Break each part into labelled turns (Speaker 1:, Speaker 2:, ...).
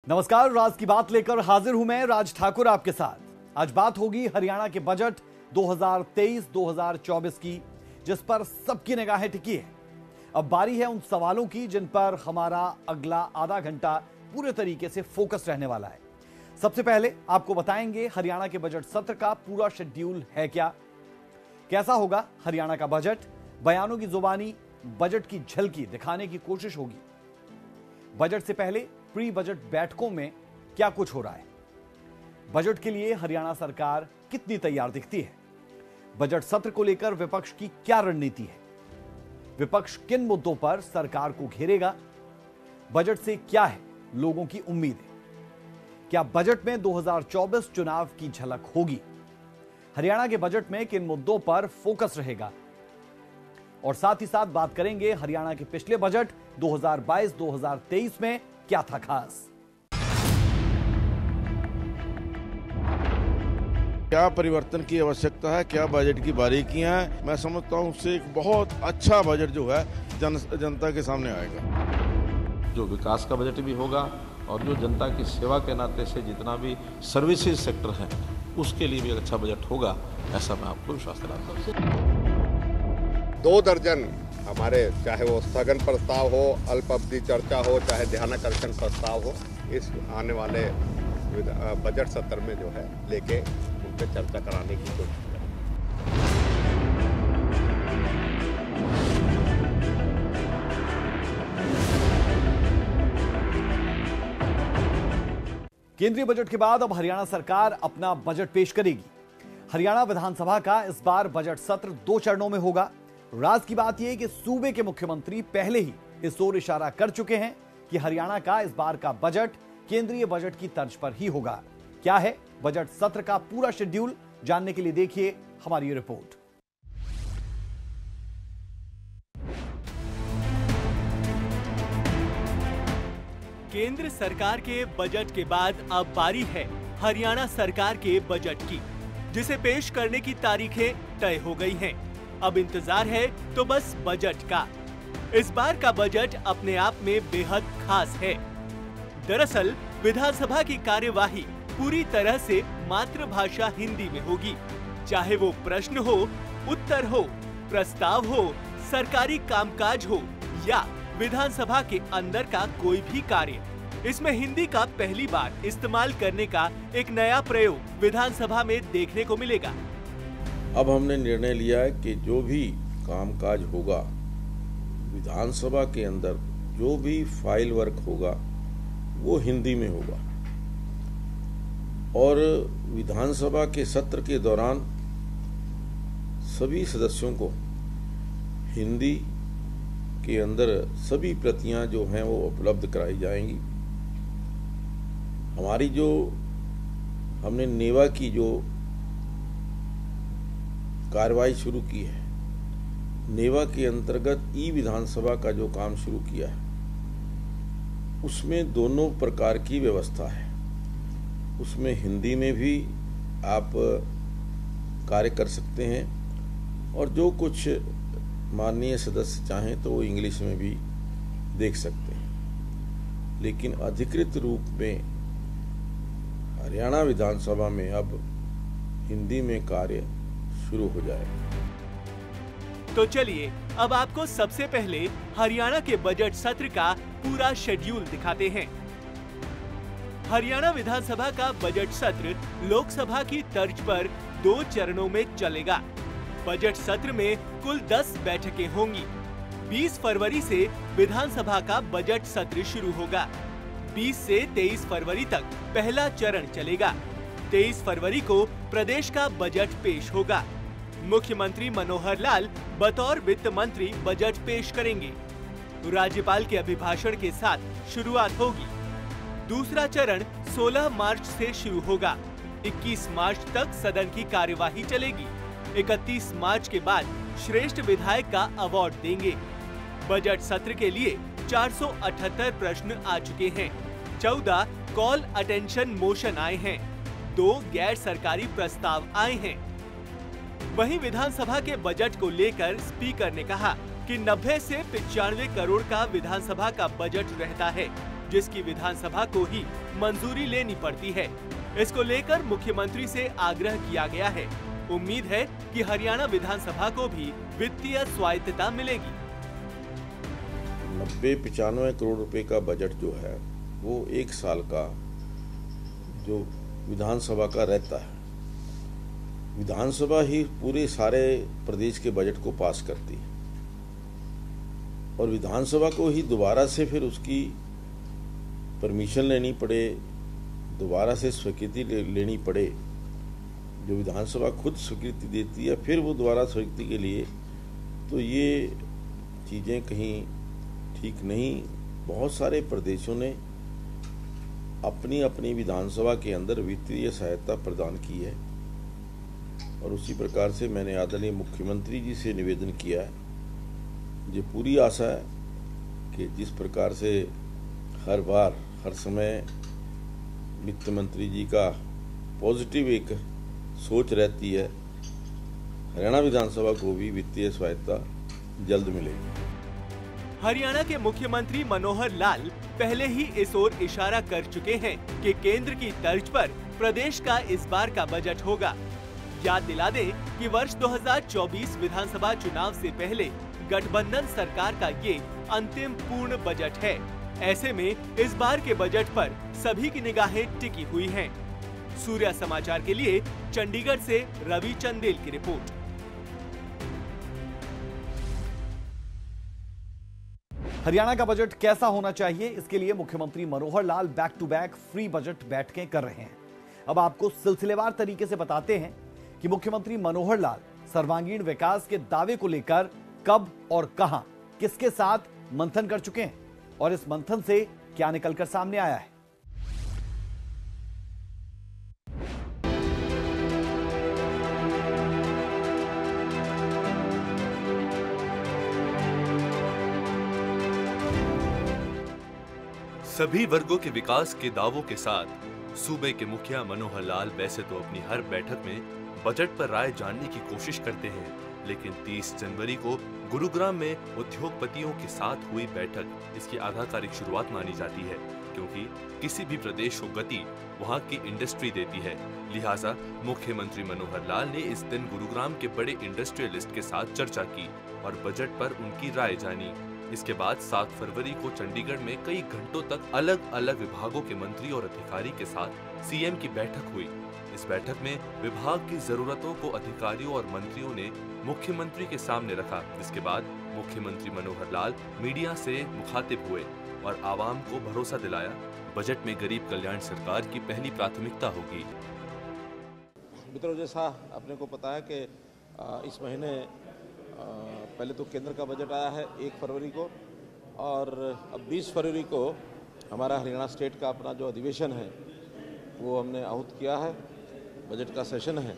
Speaker 1: नमस्कार, राज की बात लेकर हाजिर हूं मैं राज ठाकुर आपके साथ। आज बात होगी हरियाणा के बजट 2023-2024 की, जिस पर सबकी निगाहें टिकी है। अब बारी है उन सवालों की जिन पर हमारा अगला आधा घंटा पूरे तरीके से फोकस रहने वाला है। सबसे पहले आपको बताएंगे हरियाणा के बजट सत्र का पूरा शेड्यूल है क्या, कैसा होगा हरियाणा का बजट, बयानों की जुबानी बजट की झलकी दिखाने की कोशिश होगी। बजट से पहले प्री बजट बैठकों में क्या कुछ हो रहा है, बजट के लिए हरियाणा सरकार कितनी तैयार दिखती है, बजट सत्र को लेकर विपक्ष की क्या रणनीति है, विपक्ष किन मुद्दों पर सरकार को घेरेगा, बजट से क्या है लोगों की उम्मीदें, क्या बजट में 2024 चुनाव की झलक होगी, हरियाणा के बजट में किन मुद्दों पर फोकस रहेगा, और साथ ही साथ बात करेंगे हरियाणा के पिछले बजट 2022-2023 में क्या था खास।
Speaker 2: क्या परिवर्तन की आवश्यकता है, क्या बजट की बारीकियां हैं। मैं समझता हूं उससे एक बहुत अच्छा बजट जो है जनता के सामने आएगा।
Speaker 3: जो विकास का बजट भी होगा और जो जनता की सेवा के नाते से जितना भी सर्विसेज सेक्टर है उसके लिए भी एक अच्छा बजट होगा, ऐसा मैं आपको विश्वास दिलाता हूं।
Speaker 4: 2 दर्जन हमारे, चाहे वो स्थगन प्रस्ताव हो, अल्प अवधि चर्चा हो, चाहे ध्यानाकर्षण प्रस्ताव हो, इस आने वाले बजट सत्र में जो है लेके उन पर चर्चा कराने की कोशिश करें।
Speaker 1: केंद्रीय बजट के बाद अब हरियाणा सरकार अपना बजट पेश करेगी। हरियाणा विधानसभा का इस बार बजट सत्र 2 चरणों में होगा। राज की बात यह कि सूबे के मुख्यमंत्री पहले ही इस ओर इशारा कर चुके हैं कि हरियाणा का इस बार का बजट केंद्रीय बजट की तर्ज पर ही होगा। क्या है बजट सत्र का पूरा शेड्यूल, जानने के लिए देखिए हमारी ये रिपोर्ट।
Speaker 5: केंद्र सरकार के बजट के बाद अब बारी है हरियाणा सरकार के बजट की, जिसे पेश करने की तारीखें तय हो गई हैं। अब इंतजार है तो बस बजट का। इस बार का बजट अपने आप में बेहद खास है। दरअसल विधानसभा की कार्यवाही पूरी तरह से मातृभाषा हिंदी में होगी, चाहे वो प्रश्न हो, उत्तर हो, प्रस्ताव हो, सरकारी कामकाज हो या विधानसभा के अंदर का कोई भी कार्य। इसमें हिंदी का पहली बार इस्तेमाल करने का एक नया प्रयोग विधानसभा में देखने को मिलेगा।
Speaker 2: अब हमने निर्णय लिया है कि जो भी कामकाज होगा विधानसभा के अंदर, जो भी फाइल वर्क होगा वो हिंदी में होगा, और विधानसभा के सत्र के दौरान सभी सदस्यों को हिंदी के अंदर सभी प्रतियां जो हैं वो उपलब्ध कराई जाएंगी। हमारी जो हमने नेवा की जो कार्रवाई शुरू की है, नेवा के अंतर्गत ई विधानसभा का जो काम शुरू किया है, उसमें दोनों प्रकार की व्यवस्था है। उसमें हिंदी में भी आप कार्य कर सकते हैं और जो कुछ माननीय सदस्य चाहें तो वो इंग्लिश में भी देख सकते हैं। लेकिन अधिकृत रूप में हरियाणा विधानसभा में अब हिंदी में कार्य शुरू हो जाएगा।
Speaker 5: तो चलिए अब आपको सबसे पहले हरियाणा के बजट सत्र का पूरा शेड्यूल दिखाते हैं। हरियाणा विधानसभा का बजट सत्र लोकसभा की तर्ज पर 2 चरणों में चलेगा। बजट सत्र में कुल 10 बैठकें होंगी। 20 फरवरी से विधानसभा का बजट सत्र शुरू होगा। 20 से 23 फरवरी तक पहला चरण चलेगा। 23 फरवरी को प्रदेश का बजट पेश होगा। मुख्यमंत्री मनोहर लाल बतौर वित्त मंत्री बजट पेश करेंगे। राज्यपाल के अभिभाषण के साथ शुरुआत होगी। दूसरा चरण 16 मार्च से शुरू होगा। 21 मार्च तक सदन की कार्यवाही चलेगी। 31 मार्च के बाद श्रेष्ठ विधायक का अवार्ड देंगे। बजट सत्र के लिए 478 प्रश्न आ चुके हैं। 14 कॉल अटेंशन मोशन आए हैं। 2 गैर सरकारी प्रस्ताव आए हैं। वहीं विधानसभा के बजट को लेकर स्पीकर ने कहा कि 90 से 95 करोड़ का विधानसभा का बजट रहता है। जिसकी विधानसभा को ही मंजूरी लेनी पड़ती है। इसको लेकर मुख्यमंत्री से आग्रह किया गया है। उम्मीद है कि हरियाणा विधानसभा को भी वित्तीय स्वायत्तता मिलेगी।
Speaker 2: 90-95 करोड़ रुपए का बजट जो है वो एक साल का जो विधानसभा का रहता है। विधानसभा ही पूरे सारे प्रदेश के बजट को पास करती है और विधानसभा को ही दोबारा से फिर उसकी परमिशन लेनी पड़े, दोबारा से स्वीकृति लेनी पड़े। जो विधानसभा खुद स्वीकृति देती है फिर वो दोबारा स्वीकृति के लिए, तो ये चीज़ें कहीं ठीक नहीं। बहुत सारे प्रदेशों ने अपनी अपनी विधानसभा के अंदर वित्तीय सहायता प्रदान की है और उसी प्रकार से मैंने आदरणीय मुख्यमंत्री जी से निवेदन किया है। मुझे पूरी आशा है कि जिस प्रकार से हर बार हर समय वित्त मंत्री जी का पॉजिटिव एक सोच रहती है, हरियाणा विधानसभा को भी वित्तीय सहायता जल्द मिलेगी।
Speaker 5: हरियाणा के मुख्यमंत्री मनोहर लाल पहले ही इस ओर इशारा कर चुके हैं कि केंद्र की तर्ज पर प्रदेश का इस बार का बजट होगा। याद दिला दें कि वर्ष 2024 विधानसभा चुनाव से पहले गठबंधन सरकार का ये अंतिम पूर्ण बजट है। ऐसे में इस बार के बजट पर सभी की निगाहें टिकी हुई हैं। सूर्या समाचार के लिए चंडीगढ़ से रवि चंदेल की रिपोर्ट।
Speaker 1: हरियाणा का बजट कैसा होना चाहिए, इसके लिए मुख्यमंत्री Manohar Lal back to back pre budget बैठकें कर रहे हैं। अब आपको सिलसिलेवार तरीके से बताते हैं कि मुख्यमंत्री मनोहर लाल सर्वांगीण विकास के दावे को लेकर कब और कहां किसके साथ मंथन कर चुके हैं और इस मंथन से क्या निकलकर सामने आया है।
Speaker 6: सभी वर्गों के विकास के दावों के साथ सूबे के मुखिया मनोहर लाल वैसे तो अपनी हर बैठक में बजट पर राय जानने की कोशिश करते हैं, लेकिन 30 जनवरी को गुरुग्राम में उद्योगपतियों के साथ हुई बैठक इसकी आधिकारिक शुरुआत मानी जाती है, क्योंकि किसी भी प्रदेश को गति वहां की इंडस्ट्री देती है। लिहाजा मुख्यमंत्री मनोहर लाल ने इस दिन गुरुग्राम के बड़े इंडस्ट्रियलिस्ट के साथ चर्चा की और बजट पर उनकी राय जानी। इसके बाद 7 फरवरी को चंडीगढ़ में कई घंटों तक अलग अलग विभागों के मंत्री और अधिकारी के साथ सीएम की बैठक हुई। इस बैठक में विभाग की जरूरतों को अधिकारियों और मंत्रियों ने मुख्यमंत्री के सामने रखा, जिसके बाद मुख्यमंत्री मनोहर लाल मीडिया से मुखातिब हुए और आवाम को भरोसा दिलाया बजट में गरीब कल्याण सरकार की पहली प्राथमिकता होगी।
Speaker 3: मित्रों, जैसा अपने को पता है कि इस महीने पहले तो केंद्र का बजट आया है 1 फरवरी को और अब 20 फरवरी को हमारा हरियाणा स्टेट का अपना जो अधिवेशन है वो हमने आहूत किया है। बजट का सेशन है।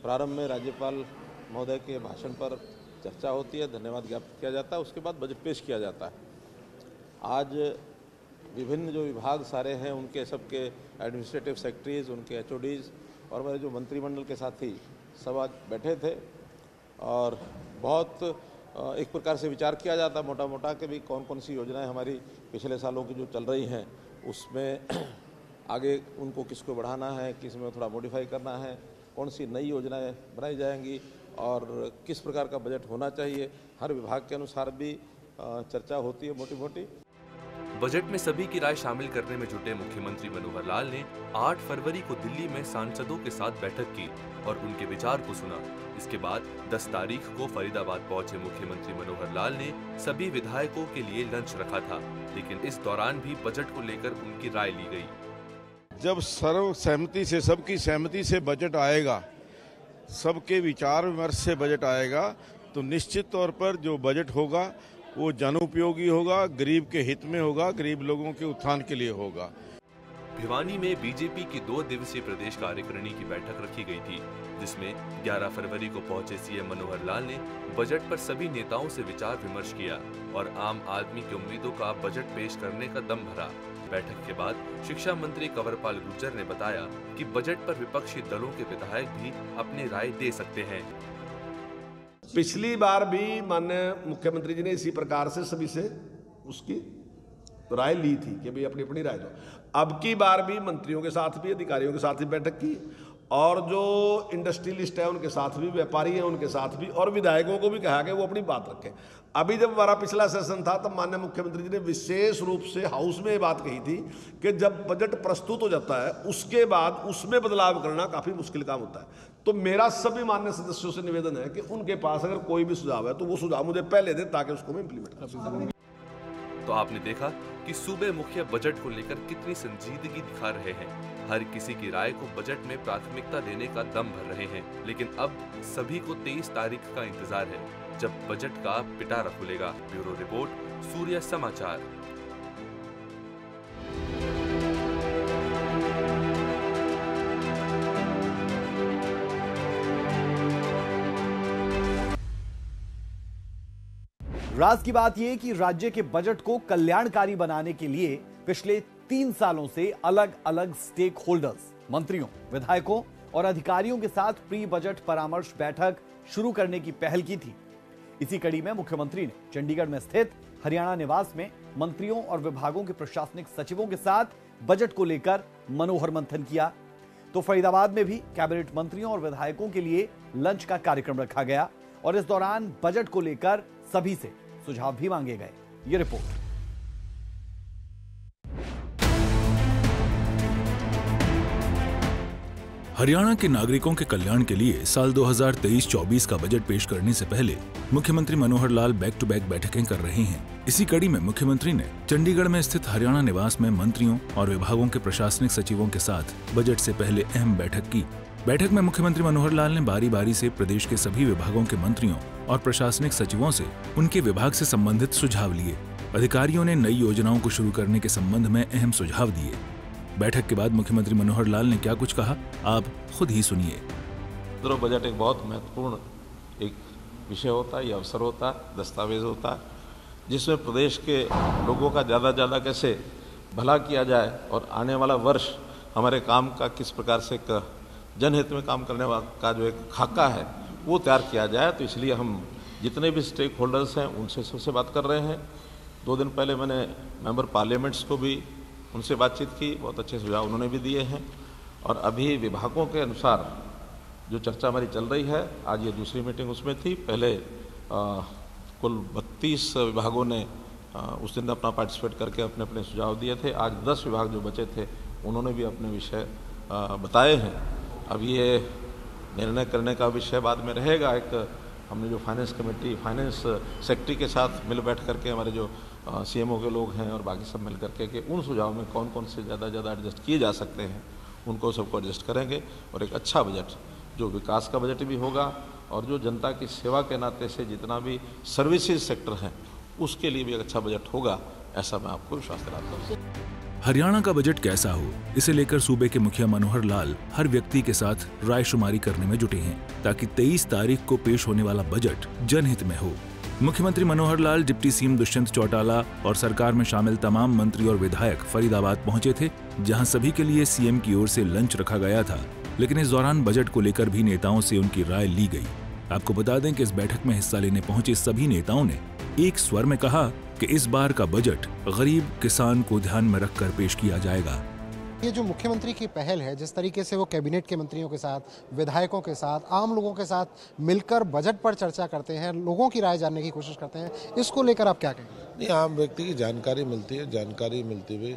Speaker 3: प्रारंभ में राज्यपाल महोदय के भाषण पर चर्चा होती है, धन्यवाद ज्ञापित किया जाता है, उसके बाद बजट पेश किया जाता है। आज विभिन्न जो विभाग सारे हैं उनके सबके एडमिनिस्ट्रेटिव सेक्रेटरीज, उनके एचओडीज और मेरे जो मंत्रिमंडल के साथी सब आज बैठे थे और बहुत एक प्रकार से विचार किया जाता मोटा मोटा कि भी कौन कौन सी योजनाएं हमारी पिछले सालों की जो चल रही हैं उसमें आगे उनको किसको बढ़ाना है, किस में थोड़ा मॉडिफाई करना है, कौन सी नई योजनाएं बनाई जाएंगी और किस प्रकार का बजट होना चाहिए। हर विभाग के अनुसार भी चर्चा होती है मोटी मोटी।
Speaker 6: बजट में सभी की राय शामिल करने में जुटे मुख्यमंत्री मनोहर लाल ने 8 फरवरी को दिल्ली में सांसदों के साथ बैठक की और उनके विचार को सुना। इसके बाद 10 तारीख को फरीदाबाद पहुंचे मुख्यमंत्री मनोहर लाल ने सभी विधायकों के लिए लंच रखा था, लेकिन इस दौरान भी बजट को लेकर उनकी राय ली गई।
Speaker 2: जब सर्व सहमति से, सबकी सहमति से बजट आएगा, सबके विचार विमर्श से बजट आएगा, तो निश्चित तौर पर जो बजट होगा वो जनोपयोगी होगा, गरीब के हित में होगा, गरीब लोगों के उत्थान के लिए होगा।
Speaker 6: भिवानी में बीजेपी की 2 दिवसीय प्रदेश कार्यकारिणी की बैठक रखी गई थी, जिसमें 11 फरवरी को पहुंचे सीएम मनोहर लाल ने बजट पर सभी नेताओं से विचार विमर्श किया और आम आदमी की उम्मीदों का बजट पेश करने का दम भरा। बैठक के बाद शिक्षा मंत्री कंवरपाल गुर्जर ने बताया कि बजट पर विपक्षी दलों के विधायक भी अपनी राय दे सकते हैं।
Speaker 7: पिछली बार भी माननीय मुख्यमंत्री जी ने इसी प्रकार से सभी से उसकी तो राय ली थी कि भाई अपनी अपनी राय दो। अब की बार भी मंत्रियों के साथ भी, अधिकारियों के साथ भी बैठक की, और जो इंडस्ट्रियलिस्ट है उनके साथ भी, व्यापारी हैं उनके साथ भी, और विधायकों को भी कहा कि वो अपनी बात रखें। अभी जब हमारा पिछला सेशन था तब माननीय मुख्यमंत्री जी ने विशेष रूप से हाउस में ये बात कही थी कि जब बजट प्रस्तुत हो जाता है उसके बाद उसमें बदलाव करना काफ़ी मुश्किल काम होता है। तो मेरा सभी मान्य सदस्यों से निवेदन है कि उनके पास अगर कोई भी सुझाव है तो वो सुझाव मुझे पहले दें ताकि उसको मैं इम्प्लीमेंट कर सकूं।
Speaker 6: तो आपने देखा कि सूबे मुखिया बजट को लेकर कितनी संजीदगी दिखा रहे हैं। हर किसी की राय को बजट में प्राथमिकता देने का दम भर रहे हैं। लेकिन अब सभी को 23 तारीख का इंतजार है जब बजट का पिटारा खुलेगा। ब्यूरो रिपोर्ट, सूर्य समाचार।
Speaker 1: राज की बात यह कि राज्य के बजट को कल्याणकारी बनाने के लिए पिछले 3 सालों से अलग अलग स्टेक होल्डर्स, मंत्रियों, विधायकों और अधिकारियों के साथ प्री बजट परामर्श बैठक शुरू करने की पहल की थी। इसी कड़ी में मुख्यमंत्री ने चंडीगढ़ में स्थित हरियाणा निवास में मंत्रियों और विभागों के प्रशासनिक सचिवों के साथ बजट को लेकर मनोहर मंथन किया। तो फरीदाबाद में भी कैबिनेट मंत्रियों और विधायकों के लिए लंच का कार्यक्रम रखा गया और इस दौरान बजट को लेकर सभी से सुझाव भी मांगे गए। ये रिपोर्ट।
Speaker 8: हरियाणा के नागरिकों के कल्याण के लिए साल 2023-24 का बजट पेश करने से पहले मुख्यमंत्री Manohar Lal back to back बैठकें कर रहे हैं। इसी कड़ी में मुख्यमंत्री ने चंडीगढ़ में स्थित हरियाणा निवास में मंत्रियों और विभागों के प्रशासनिक सचिवों के साथ बजट से पहले अहम बैठक की। बैठक में मुख्यमंत्री मनोहर लाल ने बारी बारी से प्रदेश के सभी विभागों के मंत्रियों और प्रशासनिक सचिवों से उनके विभाग से संबंधित सुझाव लिए। अधिकारियों ने नई योजनाओं को शुरू करने के संबंध में अहम सुझाव दिए। बैठक के बाद मुख्यमंत्री मनोहर लाल ने क्या कुछ कहा, आप खुद ही सुनिए।
Speaker 3: बजट एक बहुत महत्वपूर्ण एक विषय होता है, ये अवसर होता है, दस्तावेज होता है, जिसमें प्रदेश के लोगों का ज़्यादा कैसे भला किया जाए और आने वाला वर्ष हमारे काम का किस प्रकार से जनहित में काम करने का जो एक खाका है वो तैयार किया जाए। तो इसलिए हम जितने भी स्टेक होल्डर्स हैं उनसे सबसे बात कर रहे हैं। 2 दिन पहले मैंने मेंबर पार्लियामेंट्स को भी उनसे बातचीत की, बहुत अच्छे सुझाव उन्होंने भी दिए हैं। और अभी विभागों के अनुसार जो चर्चा हमारी चल रही है, आज ये दूसरी मीटिंग उसमें थी। पहले कुल 32 विभागों ने उस दिन अपना पार्टिसिपेट करके अपने अपने सुझाव दिए थे। आज 10 विभाग जो बचे थे उन्होंने भी अपने विषय बताए हैं। अब ये निर्णय करने का विषय बाद में रहेगा। एक हमने जो फाइनेंस कमेटी, फाइनेंस सेक्रेटरी के साथ मिल बैठ करके हमारे जो सीएमओ के लोग हैं और बाकी सब मिल करके कि उन सुझाव में कौन कौन से ज़्यादा एडजस्ट किए जा सकते हैं उनको सबको एडजस्ट करेंगे और एक अच्छा बजट जो विकास का बजट भी होगा और जो जनता की सेवा के नाते से जितना भी सर्विसेज सेक्टर हैं उसके लिए भी एक अच्छा बजट होगा, ऐसा मैं आपको विश्वास दिलाता हूँ।
Speaker 8: हरियाणा का बजट कैसा हो, इसे लेकर सूबे के मुखिया मनोहर लाल हर व्यक्ति के साथ रायशुमारी करने में जुटे हैं ताकि 23 तारीख को पेश होने वाला बजट जनहित में हो। मुख्यमंत्री मनोहर लाल, डिप्टी सीएम दुष्यंत चौटाला और सरकार में शामिल तमाम मंत्री और विधायक फरीदाबाद पहुंचे थे, जहां सभी के लिए सीएम की ओर से लंच रखा गया था। लेकिन इस दौरान बजट को लेकर भी नेताओं से उनकी राय ली गई। आपको बता दें कि इस बैठक में हिस्सा लेने पहुंचे सभी नेताओं ने एक स्वर में कहा कि इस बार का बजट गरीब किसान को ध्यान में रखकर पेश किया जाएगा।
Speaker 9: ये जो मुख्यमंत्री की पहल है, जिस तरीके से वो कैबिनेट के मंत्रियों के साथ, विधायकों के साथ, आम लोगों के साथ मिलकर बजट पर चर्चा करते हैं, लोगों की राय जानने की कोशिश करते हैं, इसको लेकर आप क्या कहेंगे?
Speaker 10: नहीं, आम व्यक्ति की जानकारी मिलती है। जानकारी मिलती हुई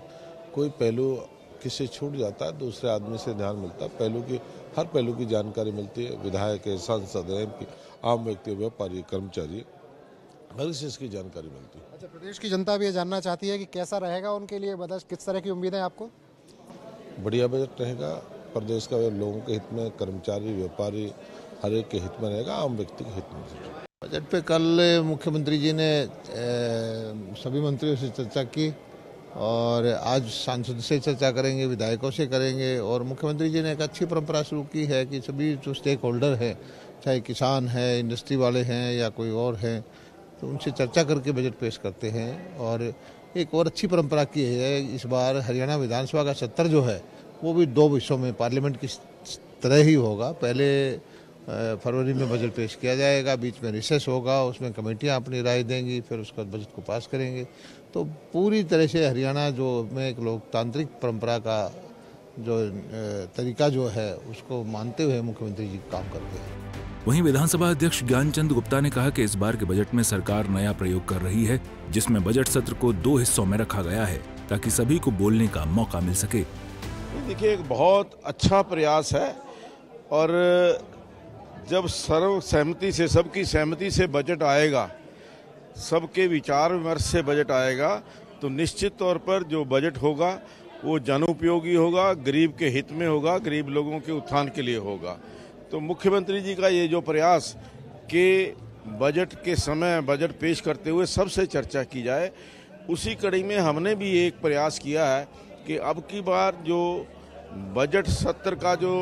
Speaker 10: कोई पहलू किसी छूट जाता है, दूसरे आदमी से ध्यान मिलता है। हर पहलू की जानकारी मिलती है। विधायक है, सांसद है, आम व्यक्ति, व्यापारी, कर्मचारी, हर चीज की जानकारी मिलती है।
Speaker 9: अच्छा, प्रदेश की जनता भी ये जानना चाहती है कि कैसा रहेगा उनके लिए बजट, किस तरह की उम्मीद है आपको?
Speaker 10: बढ़िया बजट रहेगा। प्रदेश का लोगों के हित में, कर्मचारी, व्यापारी, हर एक के हित में रहेगा, आम व्यक्ति के हित में।
Speaker 11: बजट पे कल मुख्यमंत्री जी ने सभी मंत्रियों से चर्चा की और आज सांसद से चर्चा करेंगे, विधायकों से करेंगे। और मुख्यमंत्री जी ने एक अच्छी परंपरा शुरू की है कि सभी जो स्टेक होल्डर है, चाहे किसान है, इंडस्ट्री वाले हैं या कोई और है, तो उनसे चर्चा करके बजट पेश करते हैं। और एक और अच्छी परंपरा की है, इस बार हरियाणा विधानसभा का सत्र जो है वो भी 2 विषयों में पार्लियामेंट की तरह ही होगा। पहले फरवरी में बजट पेश किया जाएगा, बीच में रिसेस होगा, उसमें कमेटियां अपनी राय देंगी, फिर उसके बाद बजट को पास करेंगे। तो पूरी तरह से हरियाणा जो में एक लोकतांत्रिक परंपरा का जो तरीका जो है उसको मानते हुए मुख्यमंत्री जी काम करते हैं।
Speaker 8: वहीं विधानसभा अध्यक्ष ज्ञानचंद गुप्ता ने कहा कि इस बार के बजट में सरकार नया प्रयोग कर रही है, जिसमें बजट सत्र को 2 हिस्सों में रखा गया है ताकि सभी को बोलने का मौका मिल सके।
Speaker 2: देखिए, एक बहुत अच्छा प्रयास है और जब सर्व सहमति से, सबकी सहमति से बजट आएगा, सबके विचार विमर्श से बजट आएगा, तो निश्चित तौर पर जो बजट होगा वो जनोपयोगी होगा, गरीब के हित में होगा, गरीब लोगों के उत्थान के लिए होगा। तो मुख्यमंत्री जी का ये जो प्रयास कि बजट के समय बजट पेश करते हुए सबसे चर्चा की जाए, उसी कड़ी में हमने भी एक प्रयास किया है कि अब की बार जो बजट सत्र का जो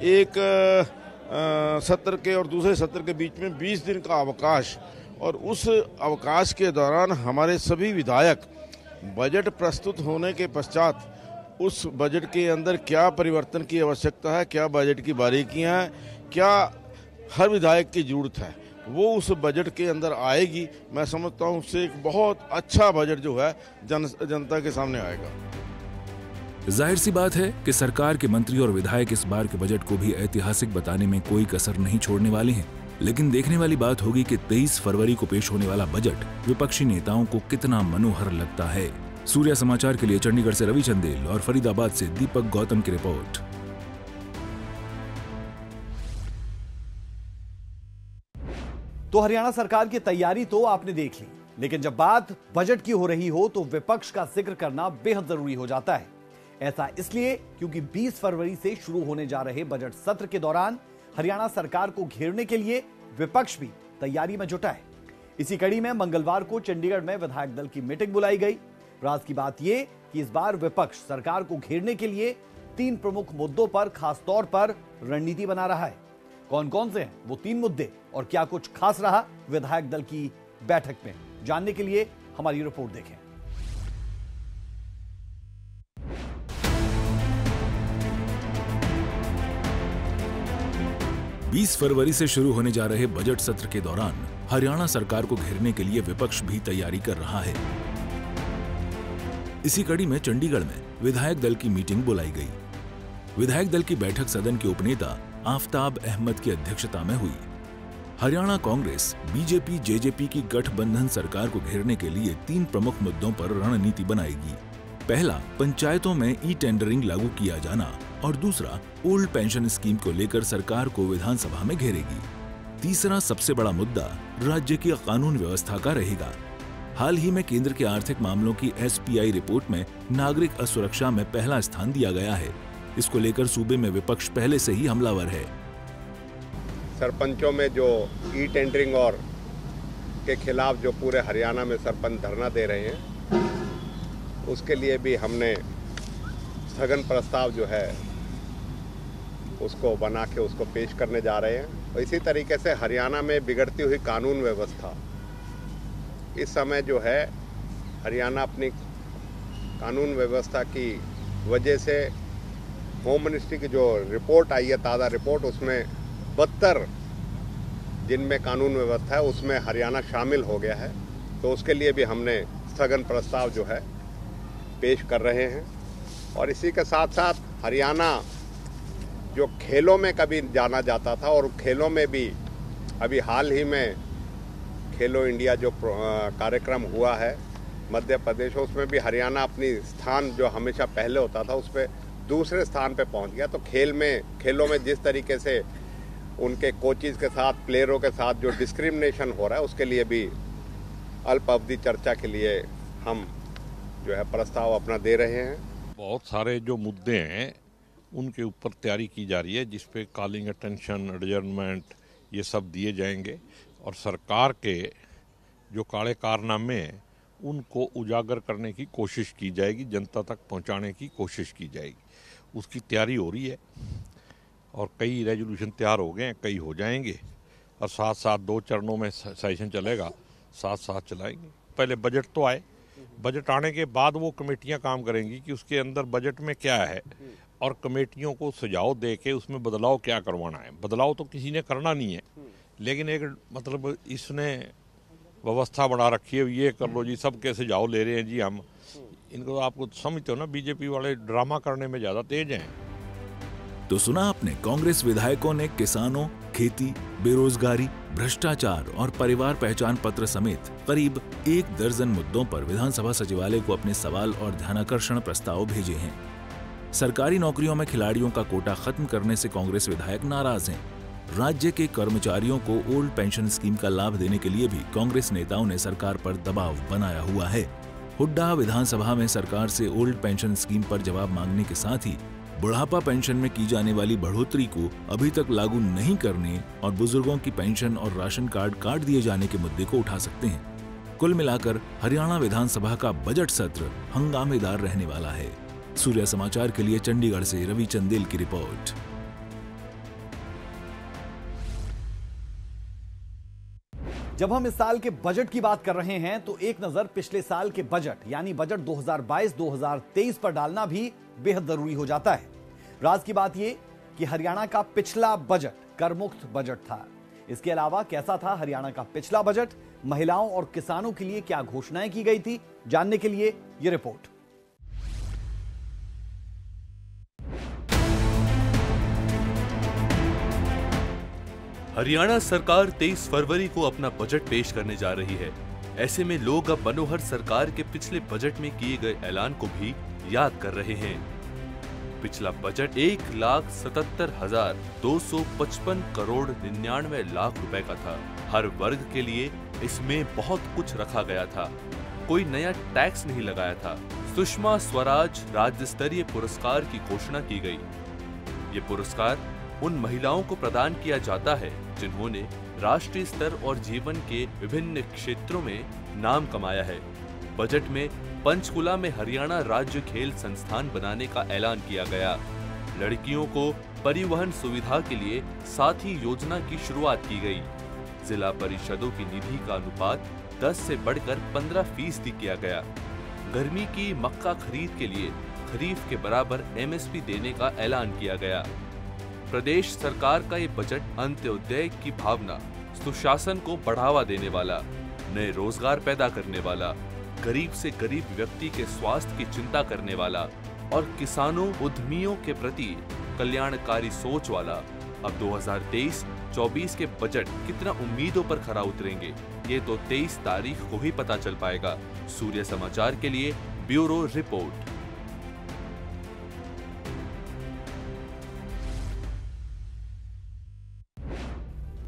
Speaker 2: एक सत्र के और दूसरे सत्र के बीच में 20 दिन का अवकाश, और उस अवकाश के दौरान हमारे सभी विधायक बजट प्रस्तुत होने के पश्चात उस बजट के अंदर क्या परिवर्तन की आवश्यकता है, क्या बजट की बारीकियां हैं, क्या हर विधायक की जरूरत है, वो उस बजट के अंदर आएगी। मैं समझता हूँ उससे एक बहुत अच्छा बजट जो है जनता के सामने आएगा।
Speaker 8: जाहिर सी बात है कि सरकार के मंत्री और विधायक इस बार के बजट को भी ऐतिहासिक बताने में कोई कसर नहीं छोड़ने वाले हैं, लेकिन देखने वाली बात होगी कि 23 फरवरी को पेश होने वाला बजट विपक्षी नेताओं को कितना मनोहर लगता है। सूर्य समाचार के लिए चंडीगढ़ से रवि चंदेल और फरीदाबाद से दीपक गौतम की रिपोर्ट।
Speaker 1: तो हरियाणा सरकार की तैयारी तो आपने देख ली, लेकिन जब बात बजट की हो रही हो तो विपक्ष का जिक्र करना बेहद जरूरी हो जाता है। ऐसा इसलिए क्योंकि 20 फरवरी से शुरू होने जा रहे बजट सत्र के दौरान हरियाणा सरकार को घेरने के लिए विपक्ष भी तैयारी में जुटा है। इसी कड़ी में मंगलवार को चंडीगढ़ में विधायक दल की मीटिंग बुलाई गई। राज की बात यह कि इस बार विपक्ष सरकार को घेरने के लिए 3 प्रमुख मुद्दों पर खास तौर पर रणनीति बना रहा है। कौन कौन से हैं वो 3 मुद्दे और क्या कुछ खास रहा विधायक दल की बैठक में, जानने के लिए हमारी रिपोर्ट देखें।
Speaker 8: बीस फरवरी से शुरू होने जा रहे बजट सत्र के दौरान हरियाणा सरकार को घेरने के लिए विपक्ष भी तैयारी कर रहा है। इसी कड़ी में चंडीगढ़ में विधायक दल की मीटिंग बुलाई गई। विधायक दल की बैठक सदन के उपनेता आफ्ताब अहमद की अध्यक्षता में हुई। हरियाणा कांग्रेस, बीजेपी, जेजेपी की गठबंधन सरकार को घेरने के लिए 3 प्रमुख मुद्दों पर रणनीति बनाएगी। पहला, पंचायतों में ई टेंडरिंग लागू किया जाना, और दूसरा, ओल्ड पेंशन स्कीम को लेकर सरकार को विधानसभा में घेरेगी। तीसरा सबसे बड़ा मुद्दा राज्य की कानून व्यवस्था का रहेगा। हाल ही में केंद्र के आर्थिक मामलों की SPI रिपोर्ट में नागरिक असुरक्षा में पहला स्थान दिया गया है। इसको लेकर सूबे में विपक्ष पहले से ही हमलावर है।
Speaker 4: सरपंचों में जो ई टेंडरिंग और के खिलाफ जो पूरे हरियाणा में सरपंच धरना दे रहे हैं, उसके लिए भी हमने स्थगन प्रस्ताव जो है उसको बना के उसको पेश करने जा रहे हैं। और इसी तरीके से हरियाणा में बिगड़ती हुई कानून व्यवस्था, इस समय जो है हरियाणा अपनी कानून व्यवस्था की वजह से होम मिनिस्ट्री की जो रिपोर्ट आई है, ताज़ा रिपोर्ट, उसमें 72 जिनमें कानून व्यवस्था है उसमें हरियाणा शामिल हो गया है। तो उसके लिए भी हमने स्थगन प्रस्ताव जो है पेश कर रहे हैं। और इसी के साथ साथ हरियाणा जो खेलों में कभी जाना जाता था, और खेलों में भी अभी हाल ही में खेलो इंडिया जो कार्यक्रम हुआ है मध्य प्रदेश, उसमें भी हरियाणा अपनी स्थान जो हमेशा पहले होता था उस पर दूसरे स्थान पे पहुंच गया। तो खेलों में जिस तरीके से उनके कोचिज के साथ, प्लेयरों के साथ जो डिस्क्रिमिनेशन हो रहा है, उसके लिए भी अल्प अवधि चर्चा के लिए हम जो है प्रस्ताव अपना दे रहे हैं।
Speaker 12: बहुत सारे जो मुद्दे हैं उनके ऊपर तैयारी की जा रही है, जिसपे कॉलिंग अटेंशन, एडजर्नमेंट, ये सब दिए जाएंगे। और सरकार के जो काले कारनामे हैं उनको उजागर करने की कोशिश की जाएगी, जनता तक पहुंचाने की कोशिश की जाएगी। उसकी तैयारी हो रही है और कई रेजोल्यूशन तैयार हो गए हैं, कई हो जाएंगे, और साथ साथ 2 चरणों में सेशन चलेगा, साथ साथ चलाएंगे। पहले बजट तो आए, बजट आने के बाद वो कमेटियां काम करेंगी कि उसके अंदर बजट में क्या है और कमेटियों को सुझाव दे के उसमें बदलाव क्या करवाना है। बदलाव तो किसी ने करना नहीं है, लेकिन एक मतलब इसने व्यवस्था बना रखी है, ये कर लो जी, सबके सुझाव ले रहे हैं जी हम। इनको आपको समझते हो ना, बीजेपी वाले ड्रामा करने में ज्यादा तेज हैं।
Speaker 8: तो सुना आपने, कांग्रेस विधायकों ने किसानों, खेती, बेरोजगारी, भ्रष्टाचार और परिवार पहचान पत्र समेत करीब 1 दर्जन मुद्दों पर विधानसभा सचिवालय को अपने सवाल और ध्यानाकर्षण प्रस्ताव भेजे हैं। सरकारी नौकरियों में खिलाड़ियों का कोटा खत्म करने से कांग्रेस विधायक नाराज हैं। राज्य के कर्मचारियों को ओल्ड पेंशन स्कीम का लाभ देने के लिए भी कांग्रेस नेताओं ने सरकार पर दबाव बनाया हुआ है। हुड्डा विधानसभा में सरकार से ओल्ड पेंशन स्कीम पर जवाब मांगने के साथ ही बुढ़ापा पेंशन में की जाने वाली बढ़ोतरी को अभी तक लागू नहीं करने और बुजुर्गों की पेंशन और राशन कार्ड काट दिए जाने के मुद्दे को उठा सकते हैं। कुल मिलाकर हरियाणा विधानसभा का बजट सत्र हंगामेदार रहने वाला है। सूर्य समाचार के लिए चंडीगढ़ से रवि चंदेल की रिपोर्ट।
Speaker 1: जब हम इस साल के बजट की बात कर रहे हैं तो एक नजर पिछले साल के बजट यानी बजट 2022-2023 पर डालना भी बेहद जरूरी हो जाता है। राज की बात यह कि हरियाणा का पिछला बजट करमुक्त बजट था। इसके अलावा कैसा था हरियाणा का पिछला बजट, महिलाओं और किसानों के लिए क्या घोषणाएं की गई थी, जानने के लिए यह रिपोर्ट।
Speaker 6: हरियाणा सरकार 23 फरवरी को अपना बजट पेश करने जा रही है। ऐसे में लोग अब मनोहर सरकार के पिछले बजट में किए गए ऐलान को भी याद कर रहे हैं। पिछला बजट 1,77,255 करोड़ 99 लाख रुपए का था। हर वर्ग के लिए इसमें बहुत कुछ रखा गया था। कोई नया टैक्स नहीं लगाया था। सुषमा स्वराज राज्य स्तरीय पुरस्कार की घोषणा की गई। ये पुरस्कार उन महिलाओं को प्रदान किया जाता है जिन्होंने राष्ट्रीय स्तर और जीवन के विभिन्न क्षेत्रों में नाम कमाया है। बजट में पंचकुला में हरियाणा राज्य खेल संस्थान बनाने का ऐलान किया गया। लड़कियों को परिवहन सुविधा के लिए साथी योजना की शुरुआत की गई। जिला परिषदों की निधि का अनुपात 10 से बढ़कर 15% किया गया। गर्मी की मक्का खरीद के लिए खरीफ के बराबर MSP देने का ऐलान किया गया। प्रदेश सरकार का ये बजट अंत्योदय की भावना, सुशासन को बढ़ावा देने वाला, नए रोजगार पैदा करने वाला, गरीब से गरीब व्यक्ति के स्वास्थ्य की चिंता करने वाला और किसानों उद्यमियों के प्रति कल्याणकारी सोच वाला। अब 2023-24 के बजट कितना उम्मीदों पर खरा उतरेंगे, ये तो 23 तारीख को ही पता चल पाएगा। सूर्य समाचार के लिए ब्यूरो रिपोर्ट।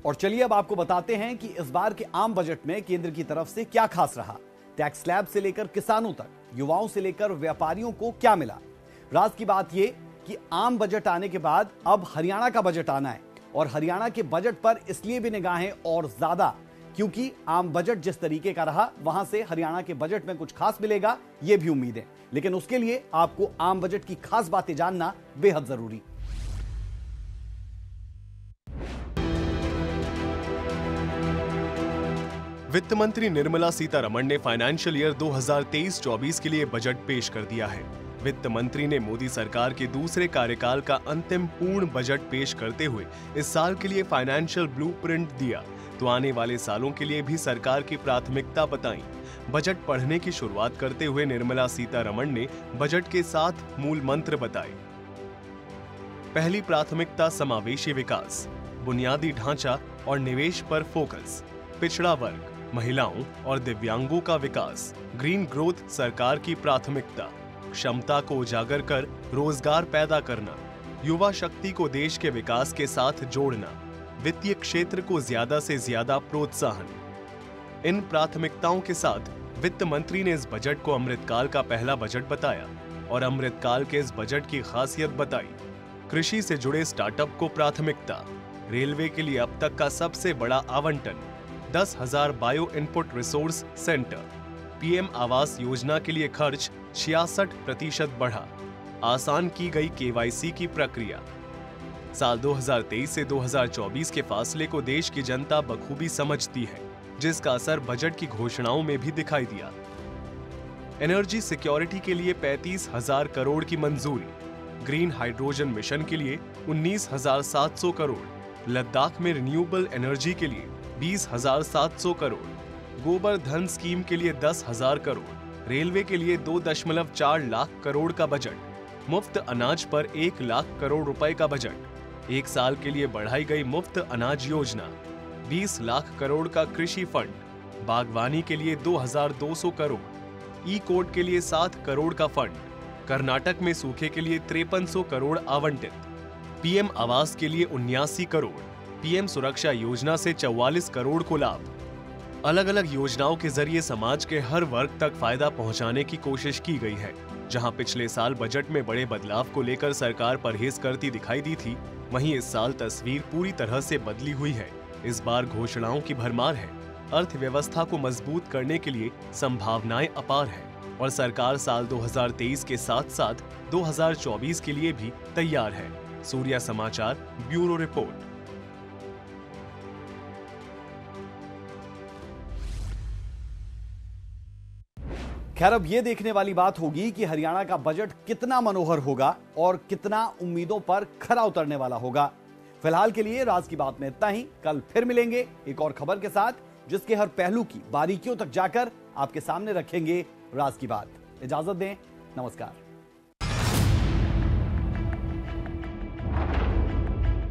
Speaker 1: और चलिए अब आपको बताते हैं कि इस बार के आम बजट में केंद्र की तरफ से क्या खास रहा। टैक्स स्लैब से लेकर किसानों तक, युवाओं से लेकर व्यापारियों को क्या मिला। राज की बात यह कि आम बजट आने के बाद अब हरियाणा का बजट आना है और हरियाणा के बजट पर इसलिए भी निगाहें और ज्यादा क्योंकि आम बजट जिस तरीके का रहा वहां से हरियाणा के बजट में कुछ खास मिलेगा, यह भी उम्मीद है। लेकिन उसके लिए आपको आम बजट की खास बातें जानना बेहद जरूरी।
Speaker 13: वित्त मंत्री निर्मला सीतारमण ने फाइनेंशियल ईयर 2023-24 के लिए बजट पेश कर दिया है। वित्त मंत्री ने मोदी सरकार के दूसरे कार्यकाल का अंतिम पूर्ण बजट पेश करते हुए इस साल के लिए फाइनेंशियल ब्लूप्रिंट दिया, तो आने वाले सालों के लिए भी सरकार की प्राथमिकता बताई। बजट पढ़ने की शुरुआत करते हुए निर्मला सीतारमण ने बजट के 7 मूल मंत्र बताए। पहली प्राथमिकता समावेशी विकास, बुनियादी ढांचा और निवेश पर फोकस, पिछड़ा वर्ग, महिलाओं और दिव्यांगों का विकास, ग्रीन ग्रोथ सरकार की प्राथमिकता, क्षमता को उजागर कर रोजगार पैदा करना, युवा शक्ति को देश के विकास के साथ जोड़ना, वित्तीय क्षेत्र को ज्यादा से ज्यादा प्रोत्साहन। इन प्राथमिकताओं के साथ वित्त मंत्री ने इस बजट को अमृतकाल का पहला बजट बताया और अमृतकाल के इस बजट की खासियत बताई। कृषि से जुड़े स्टार्टअप को प्राथमिकता, रेलवे के लिए अब तक का सबसे बड़ा आवंटन, 10,000 bio input resource centre, PM Awas Yojana के लिए खर्च 66% बढ़ा, आसान की गई KYC की प्रक्रिया। साल 2023 से 2024 के फासले को देश की जनता बखूबी समझती है, जिसका असर बजट की घोषणाओं में भी दिखाई दिया। एनर्जी सिक्योरिटी के लिए 35,000 करोड़ की मंजूरी, ग्रीन हाइड्रोजन मिशन के लिए 19,700 करोड़, लद्दाख में रिन्यूएबल एनर्जी के लिए 20,700 करोड़, गोबर धन स्कीम के लिए 10,000 करोड़, रेलवे के लिए 2.4 लाख करोड़ का बजट, मुफ्त अनाज पर 1 लाख करोड़ रुपए का बजट, एक साल के लिए बढ़ाई गई मुफ्त अनाज योजना, 20 लाख करोड़ का कृषि फंड, बागवानी के लिए 2,200 करोड़, ई कोड के लिए 7 करोड़ का फंड, कर्नाटक में सूखे के लिए 5300 करोड़ आवंटित, पीएम आवास के लिए 79 करोड़, पीएम सुरक्षा योजना से 44 करोड़ को लाभ। अलग अलग योजनाओं के जरिए समाज के हर वर्ग तक फायदा पहुंचाने की कोशिश की गई है। जहां पिछले साल बजट में बड़े बदलाव को लेकर सरकार परहेज करती दिखाई दी थी, वहीं इस साल तस्वीर पूरी तरह से बदली हुई है। इस बार घोषणाओं की भरमार है। अर्थव्यवस्था को मजबूत करने के लिए संभावनाएं अपार है और सरकार साल 2023 के साथ साथ 2024 के लिए भी तैयार है। सूर्या समाचार ब्यूरो रिपोर्ट।
Speaker 1: खैर, अब यह देखने वाली बात होगी कि हरियाणा का बजट कितना मनोहर होगा और कितना उम्मीदों पर खरा उतरने वाला होगा। फिलहाल के लिए राज की बात में इतना ही। कल फिर मिलेंगे एक और खबर के साथ, जिसके हर पहलू की बारीकियों तक जाकर आपके सामने रखेंगे राज की बात। इजाजत दें, नमस्कार।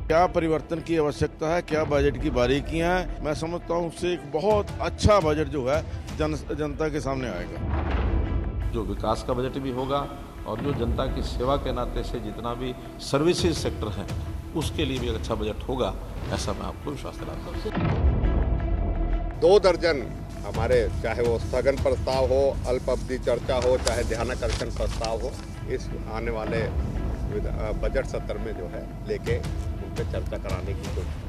Speaker 2: क्या परिवर्तन की आवश्यकता है, क्या बजट की बारीकियां हैं, मैं समझता हूं उससे एक बहुत अच्छा बजट जो है जनता के सामने आएगा।
Speaker 3: जो विकास का बजट भी होगा और जो जनता की सेवा के नाते से जितना भी सर्विसेज सेक्टर है उसके लिए भी एक अच्छा बजट होगा, ऐसा मैं आपको विश्वास दिलाता हूं।
Speaker 4: 2 दर्जन हमारे, चाहे वो स्थगन प्रस्ताव हो, अल्प अवधि चर्चा हो, चाहे ध्यानाकर्षण प्रस्ताव हो, इस आने वाले बजट सत्र में जो है लेके उन पर चर्चा कराने की कोशिश